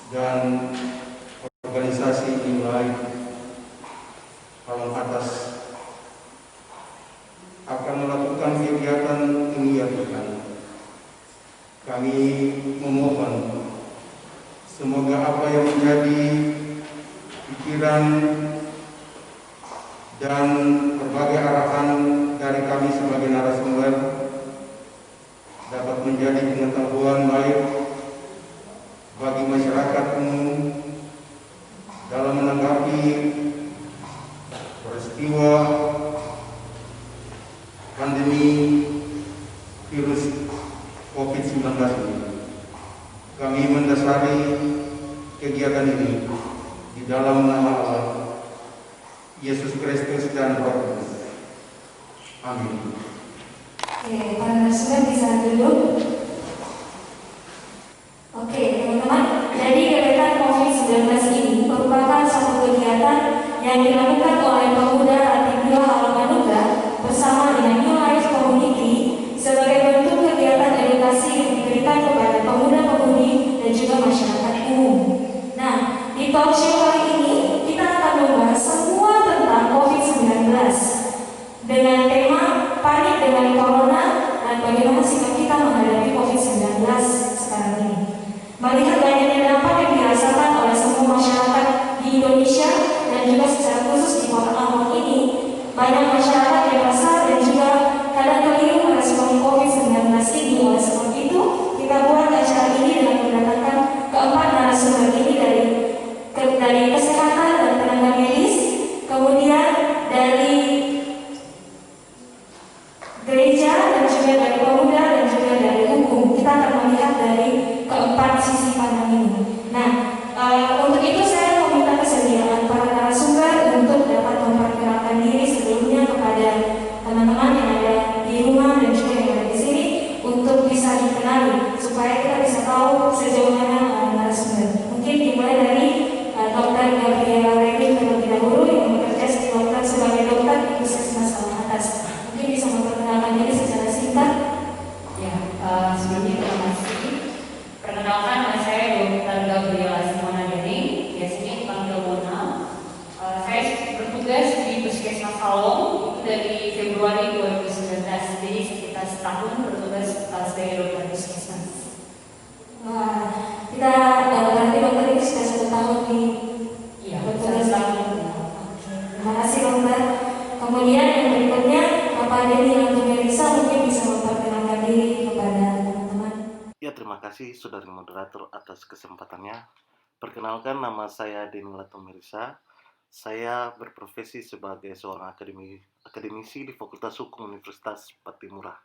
dan organisasi nilai Halong Atas akan melakukan kegiatan ini ya Tuhan. Kami memohon semoga apa yang menjadi pikiran dan berbagai arahan dari kami sebagai narasumber dapat menjadi pengetahuan baik bagi masyarakat umum dalam menanggapi peristiwa pandemi virus COVID-19 ini. Kami mendasari kegiatan ini di dalam nama Allah, Yesus Kristus dan Roh Kudus. Amin. Oke, para narasumber bisa duduk. Oke, teman-teman, jadi kegiatan COVID-19 ini merupakan suatu kegiatan yang dilakukan oleh pemuda Atidia Halong Anugrah bersama dengan New Life Community sebagai bentuk kegiatan edukasi yang diberikan kepada pemuda-pemudi dan juga masyarakat umum. Nah, di talk show kali ini kita akan membahas semua tentang COVID-19 dengan tema panik dengan corona dan bagaimana sikap kita menghadapi COVID-19 sekarang ini. Melihat banyaknya dampak yang dirasakan oleh semua masyarakat di Indonesia dan juga secara khusus di kota Ambon ini, banyak masyarakat yang resah dan juga kadang keliru merespon COVID-19 ini. Oleh sebab itu, kita buat acara ini dengan mendatangkan keempat narasumber ini dari kesehatan dan tenaga medis, kemudian dari gereja dan juga dari pemuda dan juga dari hukum. Kita akan melihat dari keempat sisi pandang ini. Nah, untuk itu saya meminta kesediaan para narasumber untuk dapat memperkenalkan diri sebelumnya kepada teman-teman yang ada di rumah dan juga yang ada di sini untuk bisa dikenali supaya kita bisa tahu sejauh mana narasumber. Mungkin dimulai dari Dr. Gabriela Reni terlebih dahulu yang bekerja sebagai dokter di Puskesmas Halong Atas. Mungkin bisa memperkenalkan diri secara singkat. Ya, sebelumnya terima kasih. Perkenalkan nama saya Dr. Gabriela Simona Deni, biasanya dipanggil Mona. Saya bertugas di Puskesmas Halong itu dari Februari 2019, jadi sekitar setahun bertugas sebagai dokter puskesmas. Wah, kita berarti dokter ini sudah 1 tahun di bertugas. Terima kasih dokter. Kemudian yang berikutnya Bapak Denny Lantumerisa mungkin bisa memperkenalkan diri kepada teman-teman. Ya, terima kasih Saudari Moderator atas kesempatannya. Perkenalkan, nama saya Denny Lantumerisa. Saya berprofesi sebagai seorang akademisi di Fakultas Hukum Universitas Patimura.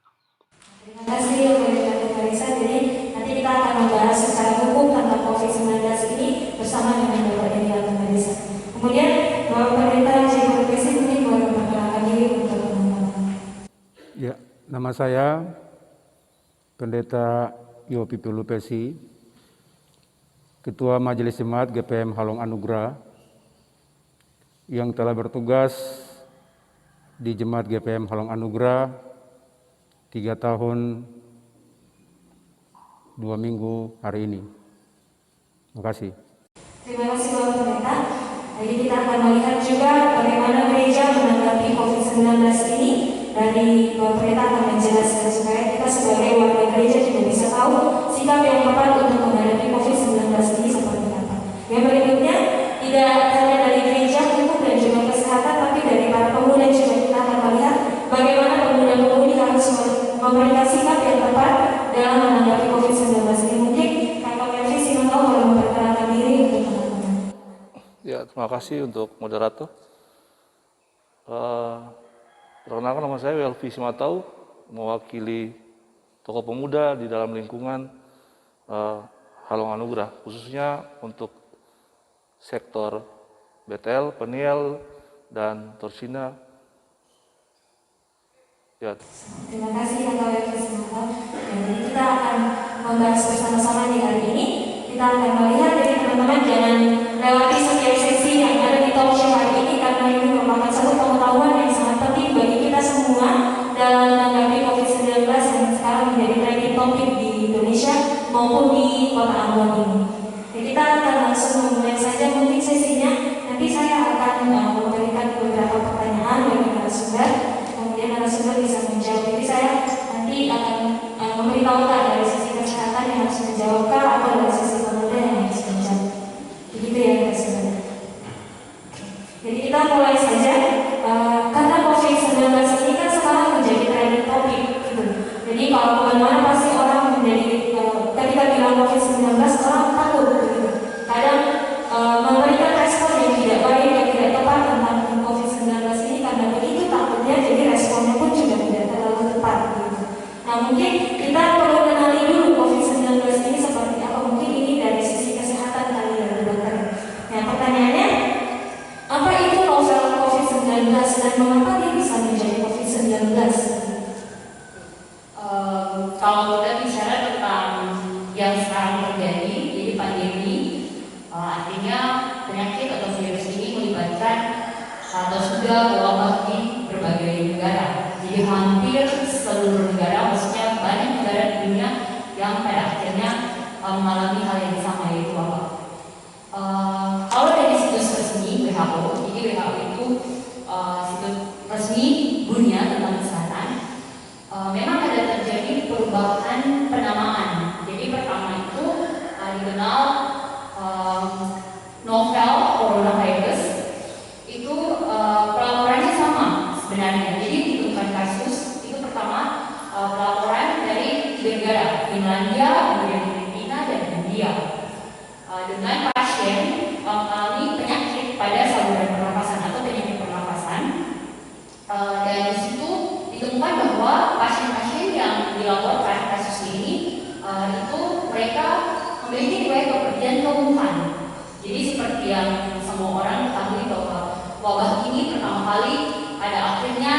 Terima kasih Bapak Denny Lantumerisa. Jadi nanti kita akan membahas secara hukum tentang COVID-19 ini bersama dengan Bapak Denny Lantumerisa. Kemudian Bapak Pendeta Jacob Pesi mungkin boleh memperkenalkan diri untuk teman-teman. Ya, nama saya Pendeta Yopi Pelupesi, Ketua Majelis Jemaat GPM Halong Anugrah, yang telah bertugas di Jemaat GPM Halong Anugrah 3 tahun 2 minggu hari ini. Terima kasih. Terima kasih Bapak Pendeta. Jadi kita akan melihat juga bagaimana gereja menanggapi COVID-19 ini. Dari Bapak Pendeta akan menjelaskan supaya kita sebagai warga gereja juga bisa tahu sikap yang tepat untuk menghadapi COVID-19 ini seperti apa. Yang berikutnya, tidak hanya dari gereja, hukum dan juga kesehatan, tapi dari para pemuda juga kita akan melihat bagaimana pemuda-pemudi harus memberikan sikap yang tepat dalam menanggapi COVID-19 ini. Mungkin Kakak Melvi Simanto boleh memperkenalkan diri untuk teman-teman. Ya, terima kasih untuk moderator. Perkenalkan, nama saya Welvi Simatau, mewakili tokoh pemuda di dalam lingkungan Halong Anugrah, khususnya untuk sektor Betel, Peniel, dan Torsina. Ya. Terima kasih Kakak Welvi Simatau. Jadi kita akan membahas bersama-sama di hari ini. Kita akan melihat dari teman-teman jangan lewati setiap sesi yang ada di talk show hari ini karena ini merupakan satu pengetahuan yang sangat penting bagi kita semua dalam menanggapi COVID-19 yang sekarang menjadi trending topik di Indonesia maupun di Kota Ambon ini. Jadi kita akan atau sudah wabah di berbagai negara. Jadi hampir seluruh negara, maksudnya banyak negara di dunia yang pada akhirnya mengalami hal yang sama, yaitu wabah. Kalau dari situs resmi WHO, jadi WHO itu situs resmi dunia tentang kesehatan, memang ada terjadi perubahan penamaan. Jadi pertama itu dikenal novel coronavirus, itu pelaporannya sama sebenarnya. Jadi ditemukan kasus itu pertama pelaporan dari 3 negara, Finlandia, kemudian Filipina, dan India, dengan pasien mengalami penyakit pada saluran pernapasan atau penyakit pernapasan. Dan di situ ditemukan bahwa pasien-pasien yang dilaporkan kasus ini itu mereka memiliki riwayat bepergian ke Wuhan. Jadi seperti yang semua orang ketahui bahwa wabah ini pertama kali pada akhirnya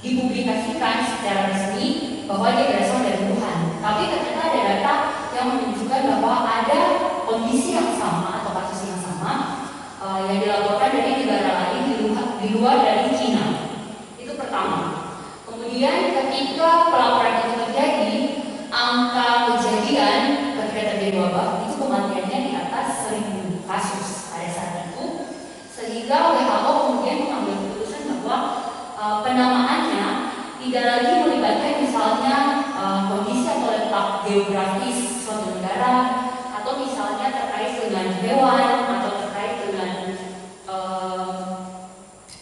dipublikasikan secara resmi bahwa dia berasal dari Wuhan. Tapi ternyata ada data yang menunjukkan bahwa ada kondisi yang sama atau kasus yang sama yang dilaporkan dari negara lain di luar dari Cina. Itu pertama. Kemudian ketika pelaporan itu terjadi, angka kejadian ketika terjadi wabah itu kematiannya di atas 1.000 kasus pada saat itu, sehingga WHO kemudian mengambil keputusan bahwa penamaannya tidak lagi melibatkan misalnya kondisi atau letak geografis suatu negara, atau misalnya terkait dengan hewan atau terkait dengan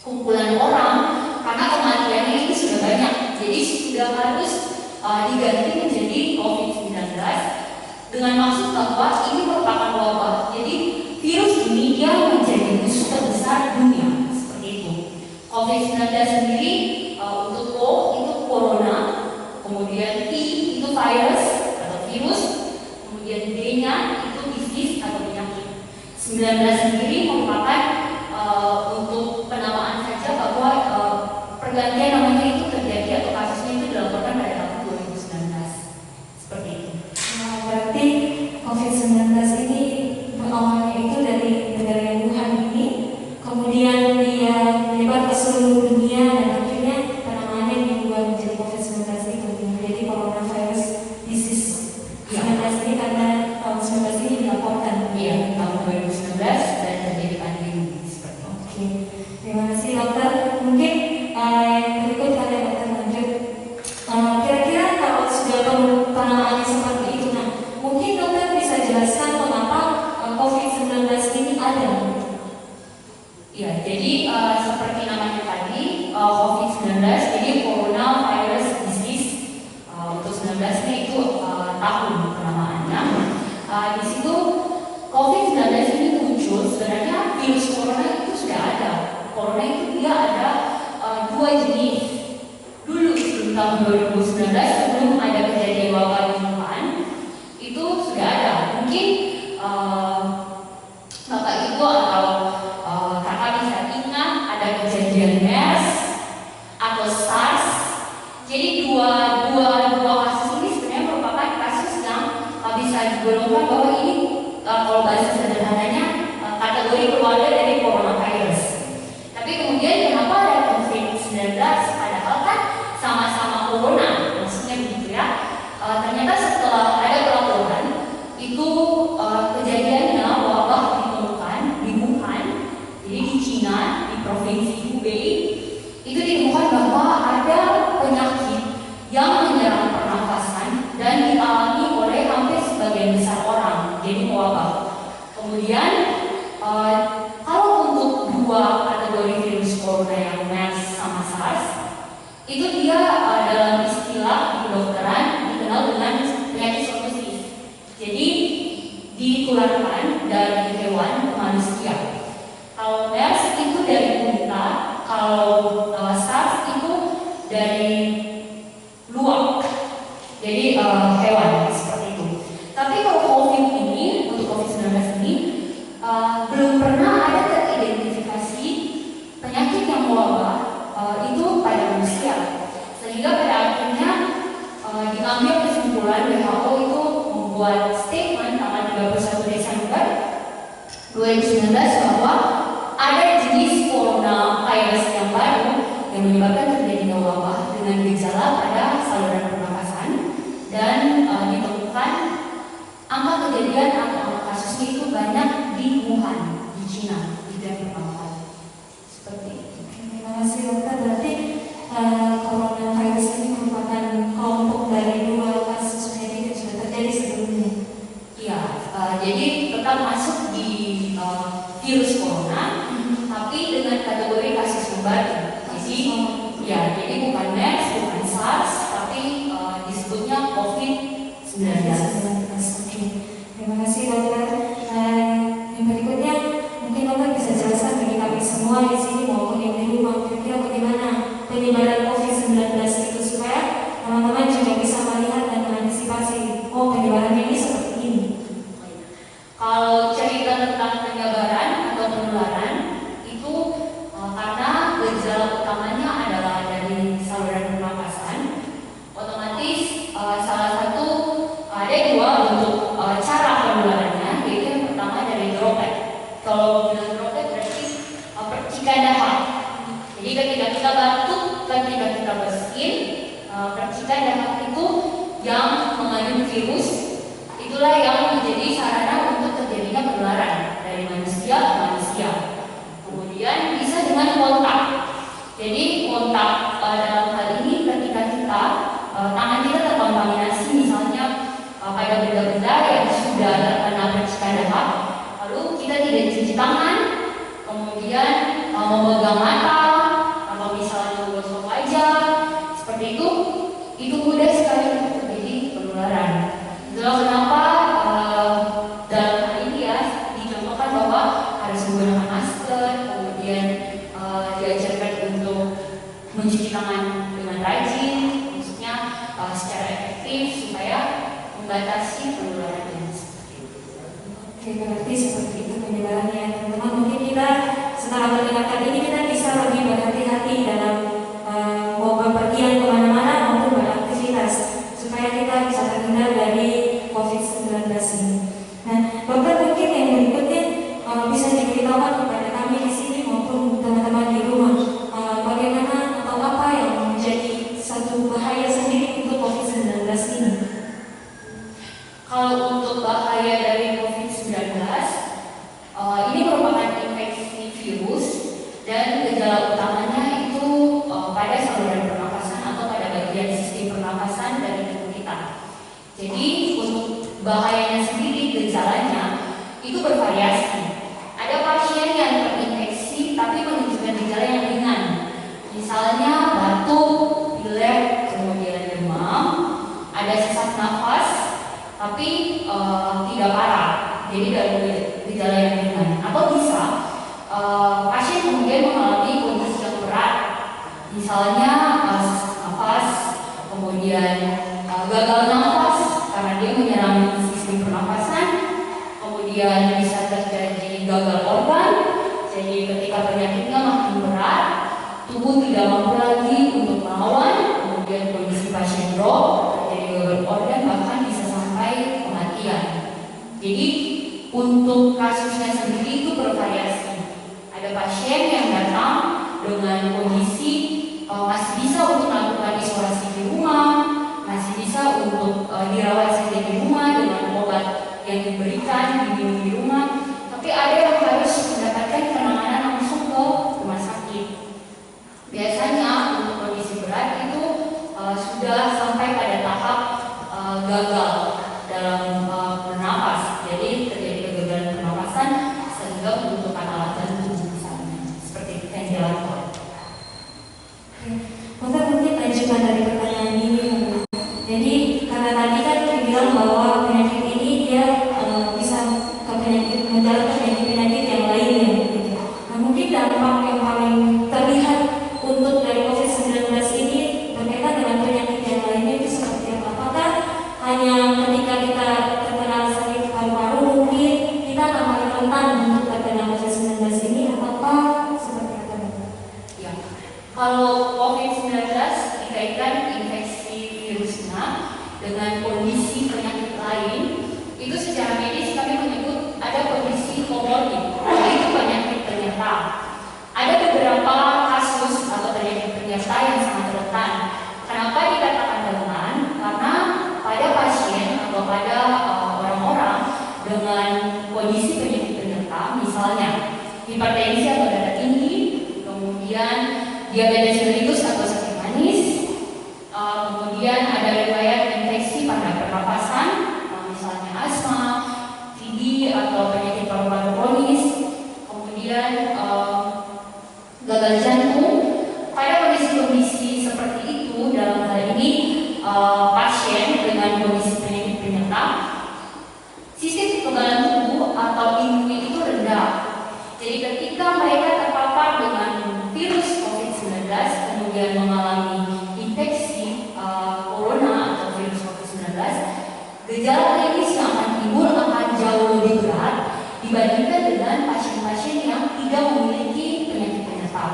kumpulan orang, karena kematiannya itu sudah banyak. Jadi sudah harus diganti menjadi COVID-19 dengan maksud bahwa ini merupakan wabah. Jadi virus ini dia menjadi musuh terbesar dunia, seperti itu. COVID-19 sendiri untuk O itu corona, kemudian I itu virus atau virus, kemudian D-nya itu disease atau penyakit. 19 sendiri merupakan untuk penamaan saja bahwa pergantian namanya itu terjadi atau kasusnya itu dilaporkan pada tahun 2019, seperti itu. Nah, berarti COVID-19 ini berawalnya itu dari negara Wuhan ini, kemudian dia menyebar ke seluruh dunia dan akhirnya penamaannya diubah menjadi COVID-19 itu menjadi coronavirus disease 19 ini karena tahun 19 ini dilaporkan. Iya, tahun 2019 dan terjadi pandemi seperti itu. Oke, terima kasih dokter. Mungkin yang berikut ada dokter lanjut. Kira-kira kalau sudah penamaannya seperti itu, nah mungkin dokter bisa jelaskan mengapa COVID-19 ini ada? Ya, jadi seperti namanya tadi, COVID-19, jadi coronavirus disease, untuk 19-nya itu tahun penamaannya. Di situ COVID-19 ini muncul, sebenarnya virus corona itu sudah ada. Corona itu dia ada 2 jenis. Dulu sebelum tahun 2019, sebelum ada kejadian wabah di Wuhan, itu sudah ada. Mungkin Bapak Ibu atau kakak bisa ingat ada kejadian MERS atau SARS. Jadi dua kasus ini sebenarnya merupakan kasus yang bisa digolongkan bahwa ini kalau bahasa sederhananya kategori keluarga dari coronavirus. Tapi kemudian kenapa ada COVID-19 padahal kan sama-sama corona, maksudnya begitu ya. Ternyata setelah ada pelaporan itu kejadiannya wabah ditemukan di Wuhan, jadi di Cina, di provinsi Hubei, itu ditemukan bahwa ada penyakit yang menyerang pernafasan dan dialami oleh hampir sebagian besar orang, jadi wabah. Kemudian kalau untuk 2 kategori virus corona yang MERS sama SARS, itu dia dalam istilah di kedokteran dikenal dengan penyakit zoonosis. Jadi ditularkan dari hewan ke manusia. Kalau MERS itu dari unta, kalau SARS itu dari luwak, jadi hewan seperti itu. Tapi kalau COVID ini, untuk COVID-19 ini belum pernah ada teridentifikasi penyakit yang mewabah itu pada manusia, sehingga pada akhirnya diambil kesimpulan WHO itu membuat statement tanggal 31 Desember 2019 bahwa ada jenis coronavirus yang baru yang menyebabkan terjadinya wabah dengan gejala pada saluran pernapasan dan ditemukan angka kejadian atau angka kasusnya itu banyak di Wuhan, di Cina, itu yang pertama kali. Seperti itu. Terima kasih dokter. Berarti coronavirus ini merupakan kelompok dari 2 kasus penyakit yang sudah terjadi sebelumnya. Iya, jadi tetap masuk di virus corona, tapi dengan kategori kasus yang baru. Jadi bukan MERS, bukan SARS, tapi disebutnya COVID-19. Oke. Terima kasih dokter. Yang berikutnya mungkin dokter bisa jelaskan bagi kami semua di sini maupun yang di rumah kira-kira bagaimana penyebaran COVID-19 itu supaya teman-teman juga bisa melihat dan mengantisipasi penyebarannya ini seperti ini. Kalau cerita tentang penyebaran atau penularan itu karena gejala utamanya adalah dari saluran pernapasan, otomatis salah satu ada 2 bentuk cara penularannya, yaitu yang pertama dari droplet. Kalau bilang droplet berarti percikan dahak. Jadi ketika kita batuk, ketika kita bersin, percikan dahak itu yang mengandung virus, itulah yang menjadi sarana untuk terjadinya penularan dari manusia ke manusia. Kemudian bisa dengan kontak. Jadi kontak dalam hal ini ketika kita tangan kita terkontaminasi misalnya pada benda-benda yang sudah terkena percikan dahak, lalu kita tidak cuci tangan, kemudian memegang mata atau misalnya menggosok wajah, seperti itu mudah sekali untuk terjadi penularan. Itulah kenapa dalam hal ini ya dicontohkan bahwa harus menggunakan masker, kemudian diajarkan untuk mencuci tangan dengan rajin, maksudnya secara efektif supaya membatasi penularannya. Oke, berarti seperti itu penyebarannya teman-teman. Mungkin kita setelah mendengarkan ini kita bisa lebih berhati-hati dalam mau bepergian kemana-mana maupun beraktivitas supaya kita bisa terhindar dari COVID-19 ini. Nah, dokter mungkin yang berikutnya bisa diberitahukan kepada kami di sini maupun teman-teman di rumah bagaimana atau apa yang menjadi satu bahaya sendiri untuk COVID-19 ini. Kalau untuk bahaya dari COVID-19, ini merupakan infeksi virus dan gejala utamanya itu pada saluran pernapasan atau pada bagian sistem pernapasan dari tubuh kita. Jadi untuk bahayanya sendiri, gejalanya itu bervariasi. Ada pasien yang terinfeksi tapi menunjukkan gejala yang ringan, misalnya batuk, pilek, kemudian demam, ada sesak nafas, tapi tidak parah, jadi dari gejala yang ringan. Atau bisa pasien kemudian mengalami kondisi yang berat, misalnya sesak nafas, kemudian gagal nafas karena dia menyerang sistem pernapasan, kemudian bisa terjadi gagal organ. Jadi ketika penyakitnya makin berat, tubuh tidak mampu lagi untuk melawan, kemudian kondisi pasien drop, terjadi gagal organ, bahkan bisa sampai kematian. Jadi untuk kasusnya sendiri itu bervariasi. Ada pasien yang datang dengan kondisi masih bisa untuk melakukan isolasi di rumah, masih bisa untuk dirawat saja di rumah dengan obat yang diberikan diminum di rumah, tapi ada yang harus mendapatkan penanganan langsung ke rumah sakit. Biasanya untuk kondisi berat itu sudah sampai pada tahap gagal dalam bernapas, jadi terjadi kegagalan pernapasan sehingga membutuhkan alat bantu misalnya, seperti itu yang dilakukan. Dokter mungkin lanjutan dari pertanyaan ini. Jadi karena tadi kan bilang bahwa penyakit ini dia bisa ke penyakit penyakit yang lainnya. Gitu. Nah mungkin dampak yang paling terlihat untuk dari COVID-19 ini berkaitan dengan penyakit yang lainnya itu seperti apa? Apakah hanya ketika kita terkena sakit paru-paru mungkin kita akan makin rentan untuk terkena COVID-19 ini ataukah seperti apa? Ya, kalau COVID-19 dikaitkan infeksi virusnya dengan kondisi penyakit lain, itu secara medis kami menyebut ada kondisi komorbid, yaitu penyakit penyerta. hipertensi atau darah tinggi, kemudian diabetes mellitus atau sakit manis, kemudian ada riwayat infeksi pada pernapasan, misalnya asma, TB atau penyakit paru-paru kronis, kemudian gagal jantung. Pada kondisi-kondisi seperti itu, dalam hal ini pasien dengan kondisi penyakit penyerta, sistem kekebalan tubuh atau imunnya itu rendah. Jadi ketika mereka terpapar dengan virus COVID-19 kemudian mengalami infeksi corona atau virus COVID-19, gejala klinis yang akan timbul akan jauh lebih berat dibandingkan dengan pasien-pasien yang tidak memiliki penyakit penyerta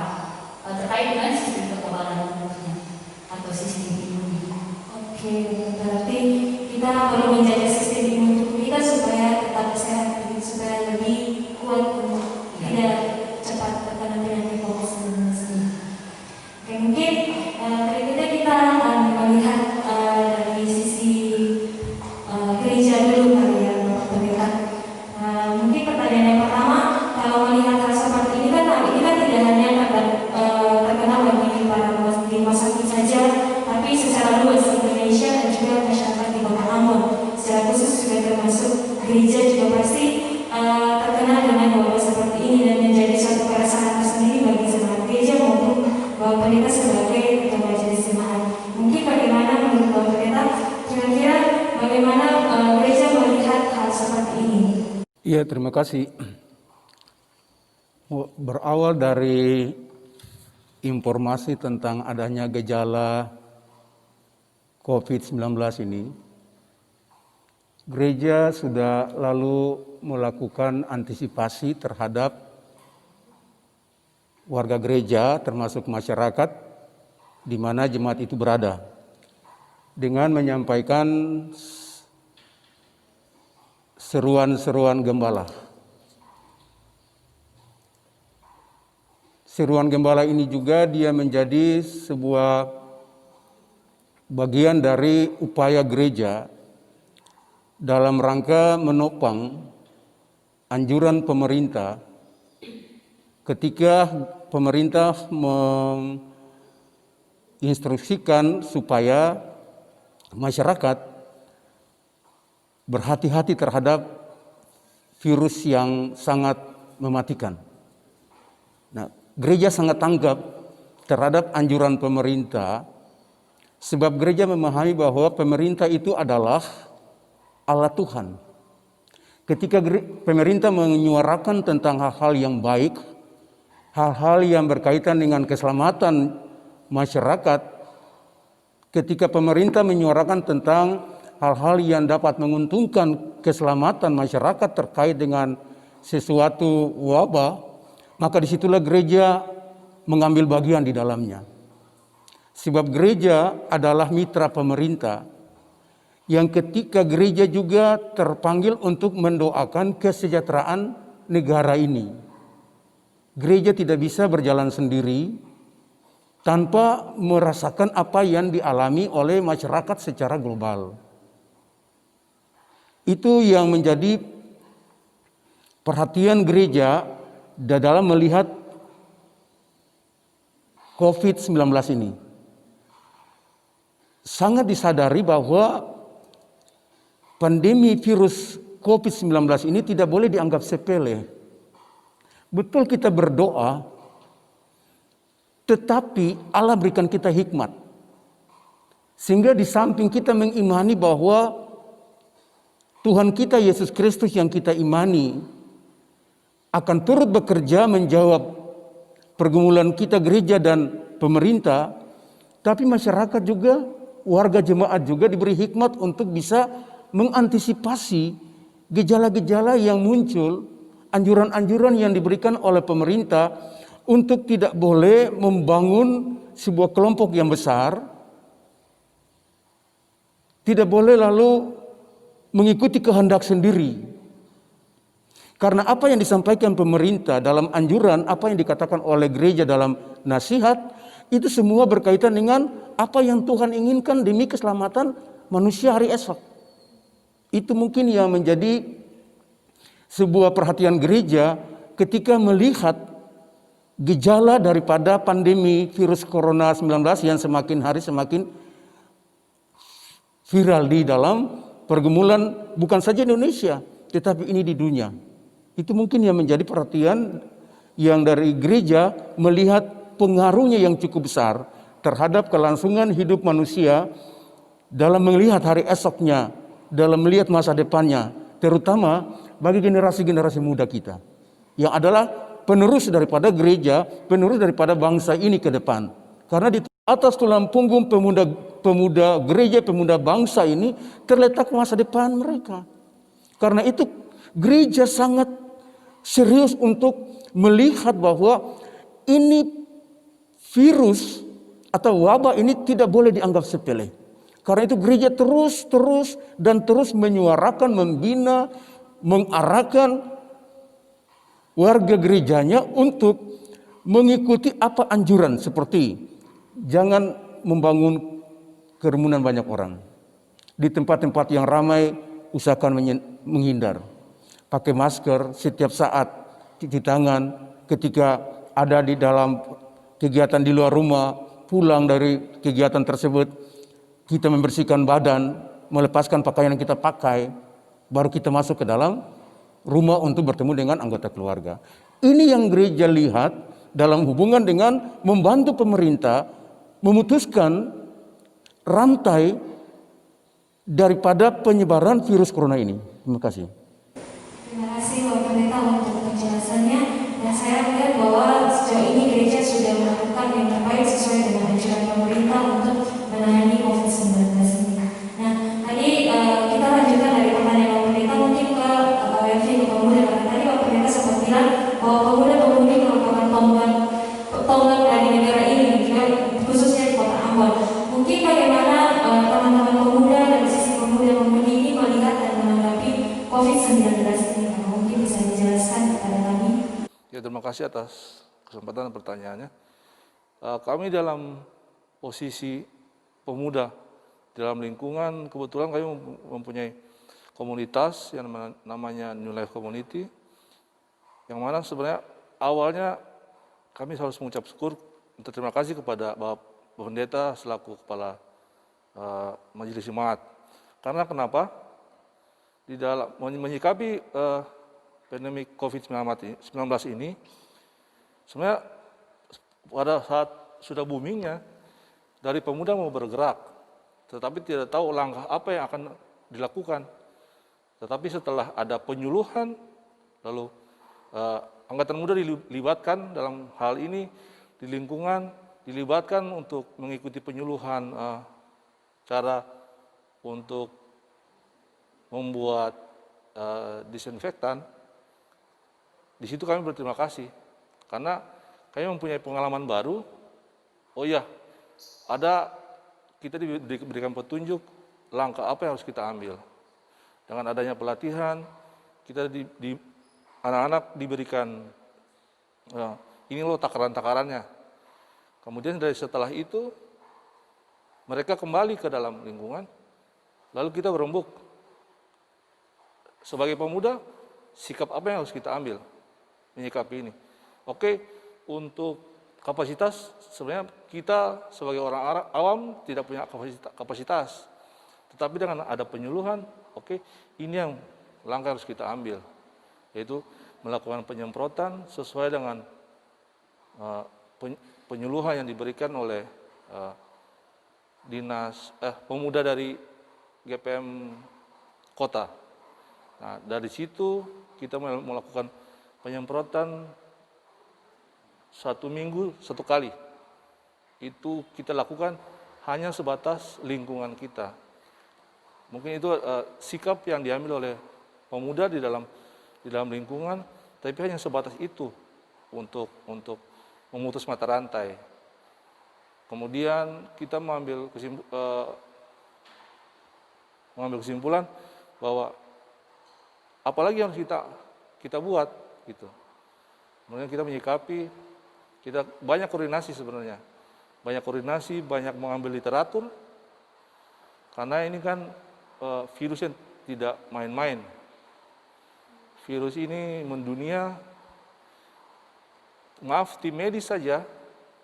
terkait dengan sistem kekebalan tubuhnya atau sistem imunnya. Oke, berarti kita perlu menjaga sistem imun tubuh kita supaya tetap sehat, supaya lebih kuat untuk tidak cepat terkena penyakit COVID-19 ini. Oke, mungkin berikutnya kita akan melihat dari sisi gereja dulu kali ya, Bapak Pendeta. Mungkin pertanyaan yang pertama, kalau melihat hal seperti ini kan tidak hanya terkenal bagi para rumah sakit saja, tapi secara luas Indonesia dan juga masyarakat di Kota Ambon secara khusus juga termasuk gereja juga pasti terkenal dengan wabah seperti ini dan menjadi suatu keresahan tersendiri bagi jemaat gereja maupun Bapak Pendeta sebagai ketua majelis jemaat. Mungkin bagaimana menurut Bapak Pendeta, kira-kira bagaimana gereja melihat hal seperti ini? Iya, terima kasih. Berawal dari informasi tentang adanya gejala COVID-19 ini, gereja sudah lalu melakukan antisipasi terhadap warga gereja termasuk masyarakat di mana jemaat itu berada dengan menyampaikan seruan-seruan gembala. Seruan gembala ini juga dia menjadi sebuah bagian dari upaya gereja dalam rangka menopang anjuran pemerintah ketika pemerintah menginstruksikan supaya masyarakat berhati-hati terhadap virus yang sangat mematikan. Nah, gereja sangat tanggap terhadap anjuran pemerintah sebab gereja memahami bahwa pemerintah itu adalah Allah Tuhan. Ketika pemerintah menyuarakan tentang hal-hal yang baik, hal-hal yang berkaitan dengan keselamatan masyarakat, ketika pemerintah menyuarakan tentang hal-hal yang dapat menguntungkan keselamatan masyarakat terkait dengan sesuatu wabah, maka disitulah gereja mengambil bagian di dalamnya. Sebab gereja adalah mitra pemerintah yang ketika gereja juga terpanggil untuk mendoakan kesejahteraan negara ini. Gereja tidak bisa berjalan sendiri tanpa merasakan apa yang dialami oleh masyarakat secara global. Itu yang menjadi perhatian gereja dalam melihat COVID-19 ini. Sangat disadari bahwa pandemi virus COVID-19 ini tidak boleh dianggap sepele. Betul kita berdoa, tetapi Allah berikan kita hikmat. Sehingga di samping kita mengimani bahwa Tuhan kita Yesus Kristus yang kita imani akan turut bekerja menjawab pergumulan kita gereja dan pemerintah, tapi masyarakat juga, warga jemaat juga diberi hikmat untuk bisa mengantisipasi gejala-gejala yang muncul, anjuran-anjuran yang diberikan oleh pemerintah untuk tidak boleh membangun sebuah kelompok yang besar, tidak boleh lalu mengikuti kehendak sendiri. Karena apa yang disampaikan pemerintah dalam anjuran, apa yang dikatakan oleh gereja dalam nasihat, itu semua berkaitan dengan apa yang Tuhan inginkan demi keselamatan manusia hari esok. Itu mungkin yang menjadi sebuah perhatian gereja ketika melihat gejala daripada pandemi virus corona 19 yang semakin hari semakin viral di dalam pergumulan bukan saja Indonesia, tetapi ini di dunia. Itu mungkin yang menjadi perhatian yang dari gereja melihat pengaruhnya yang cukup besar terhadap kelangsungan hidup manusia dalam melihat hari esoknya, dalam melihat masa depannya, terutama bagi generasi-generasi muda kita yang adalah penerus daripada gereja, penerus daripada bangsa ini ke depan. Karena di atas tulang punggung pemuda gereja, pemuda bangsa ini terletak masa depan mereka. Karena itu gereja sangat serius untuk melihat bahwa ini virus atau wabah ini tidak boleh dianggap sepele. Karena itu gereja terus menyuarakan, membina, mengarahkan warga gerejanya untuk mengikuti apa anjuran seperti jangan membangun kerumunan banyak orang. Di tempat-tempat yang ramai usahakan menghindar. Pakai masker setiap saat, cuci tangan ketika ada di dalam kegiatan di luar rumah, pulang dari kegiatan tersebut, kita membersihkan badan, melepaskan pakaian yang kita pakai, baru kita masuk ke dalam rumah untuk bertemu dengan anggota keluarga. Ini yang gereja lihat dalam hubungan dengan membantu pemerintah memutuskan rantai daripada penyebaran virus corona ini. Terima kasih. Terima kasih Bapak Pendeta untuk penjelasannya, dan saya melihat bahwa sejauh ini gereja sudah melakukan yang terbaik sesuai dengan anjuran pemerintah untuk menangani COVID-19 ini. Nah, tadi kita lanjutkan dari pertanyaan Bapak Pendeta mungkin ke WFH ke pemuda, karena tadi Bapak Pendeta sempat bilang bahwa pemuda-pemudi merupakan tonggak dari negara ini, juga khususnya di Kota Ambon. Mungkin bagaimana teman-teman pemuda dari sisi pemuda-pemudi ini melihat dan menanggapi COVID-19 ini? Mungkin bisa dijelaskan kepada kami. Ya, terima kasih atas kesempatan dan pertanyaannya. Kami dalam posisi pemuda dalam lingkungan, kebetulan kami mempunyai komunitas yang namanya New Life Community, yang mana sebenarnya awalnya kami harus mengucap syukur untuk terima kasih kepada Bapak Pendeta selaku Kepala Majelis Jemaat. Karena kenapa? Di dalam menyikapi pandemi COVID-19 ini, sebenarnya pada saat sudah boomingnya, dari pemuda mau bergerak, tetapi tidak tahu langkah apa yang akan dilakukan. Tetapi setelah ada penyuluhan, lalu angkatan muda dilibatkan dalam hal ini, di lingkungan dilibatkan untuk mengikuti penyuluhan cara untuk membuat disinfektan. Di situ kami berterima kasih, karena kami mempunyai pengalaman baru. Oh iya, kita diberikan petunjuk langkah apa yang harus kita ambil. Dengan adanya pelatihan, kita anak-anak diberikan ini loh takaran-takarannya. Kemudian setelah itu mereka kembali ke dalam lingkungan, lalu kita berembuk sebagai pemuda, sikap apa yang harus kita ambil menyikapi ini. Oke, untuk kapasitas sebenarnya kita sebagai orang awam tidak punya kapasitas. Tetapi dengan ada penyuluhan, oke, ini yang langkah harus kita ambil, yaitu melakukan penyemprotan sesuai dengan penyuluhan yang diberikan oleh dinas pemuda dari GPM Kota. Nah, dari situ kita melakukan penyemprotan 1 minggu 1 kali. Itu kita lakukan hanya sebatas lingkungan kita. Mungkin itu sikap yang diambil oleh pemuda di dalam lingkungan, tapi hanya sebatas itu untuk memutus mata rantai. Kemudian kita mengambil kesimpulan bahwa apalagi yang harus kita buat gitu. Kemudian kita menyikapi, kita banyak koordinasi sebenarnya. Banyak koordinasi, banyak mengambil literatur. Karena ini kan virus yang tidak main-main. Virus ini mendunia maaf tim medis saja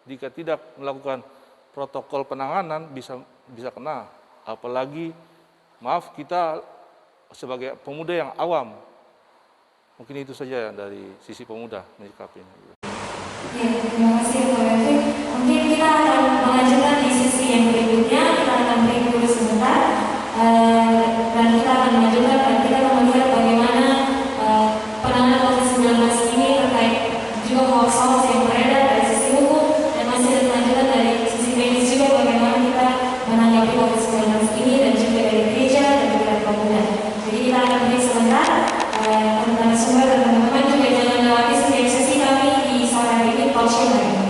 jika tidak melakukan protokol penanganan bisa kena. Apalagi maaf kita sebagai pemuda yang awam. Mungkin itu saja dari sisi pemuda menyikapinya. Ya, terima kasih Pak Refik. Mungkin kita akan melanjutkan di sesi yang berikutnya. Kita akan break dulu sebentar, dan kita akan melanjutkan dan kita akan melihat bagaimana penanganan COVID-19 ini terkait juga hoax-hoax yang beredar dari sisi hukum, dan masih ada kelanjutan dari sisi medis juga bagaimana kita menanggapi COVID-19 ini, dan juga dari gereja dan juga dari pemuda. Jadi kita akan break sebentar. Teman-teman semua dan teman-teman juga jangan lewati setiap sesi kami di sore hari ini, talk show lagi.